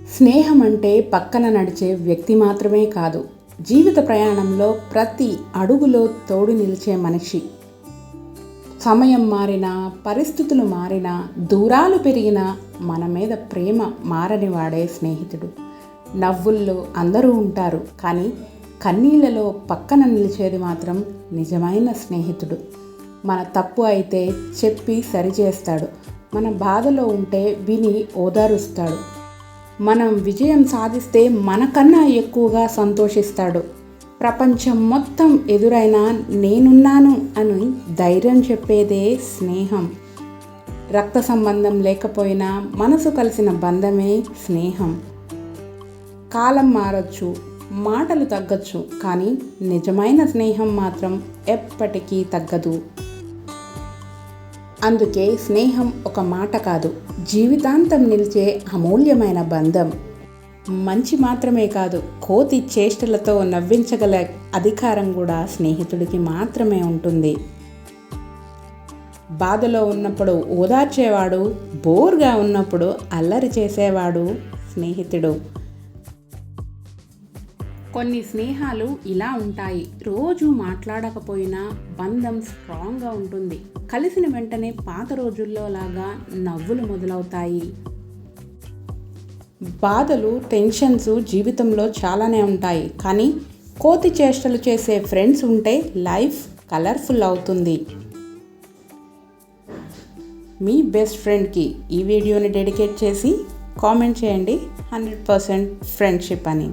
స్నేహం అంటే పక్కన నడిచే వ్యక్తి మాత్రమే కాదు, జీవిత ప్రయాణంలో ప్రతి అడుగులో తోడు నిలిచే మనిషి. సమయం మారినా, పరిస్థితులు మారినా, దూరాలు పెరిగినా మన మీద ప్రేమ మారని వాడే స్నేహితుడు. నవ్వుల్లో అందరూ ఉంటారు, కానీ కన్నీళ్లలో పక్కన నిలిచేది మాత్రం నిజమైన స్నేహితుడు. మన తప్పు అయితే చెప్పి సరిచేస్తాడు, మన బాధలో ఉంటే విని ఓదారుస్తాడు, మనం విజయం సాధిస్తే మనకన్నా ఎక్కువగా సంతోషిస్తాడు. ప్రపంచం మొత్తం ఎదురైనా నేనున్నాను అని ధైర్యం చెప్పేదే స్నేహం. రక్త సంబంధం లేకపోయినా మనసు కలిసిన బంధమే స్నేహం. కాలం మారచ్చు, మాటలు తగ్గచ్చు, కానీ నిజమైన స్నేహం మాత్రం ఎప్పటికీ తగ్గదు. అందుకే స్నేహం ఒక మాట కాదు, జీవితాంతం నిలిచే అమూల్యమైన బంధం. మంచి మాత్రమే కాదు, కోతి చేష్టలతో నవ్వించగల అధికారం కూడా స్నేహితుడికి మాత్రమే ఉంటుంది. బాధలో ఉన్నప్పుడు ఓదార్చేవాడు, బోర్గా ఉన్నప్పుడు అల్లరి చేసేవాడు స్నేహితుడు. కొన్ని స్నేహాలు ఇలా ఉంటాయి. రోజు మాట్లాడకపోయినా బంధం స్ట్రాంగ్గా ఉంటుంది. కలిసిన వెంటనే పాత రోజుల్లో లాగా నవ్వులు మొదలవుతాయి. బాధలు, టెన్షన్స్ జీవితంలో చాలానే ఉంటాయి, కానీ కోతి చేష్టలు చేసే ఫ్రెండ్స్ ఉంటే లైఫ్ కలర్ఫుల్ అవుతుంది. మీ బెస్ట్ ఫ్రెండ్కి ఈ వీడియోని డెడికేట్ చేసి కామెంట్ చేయండి 100% ఫ్రెండ్షిప్ అని.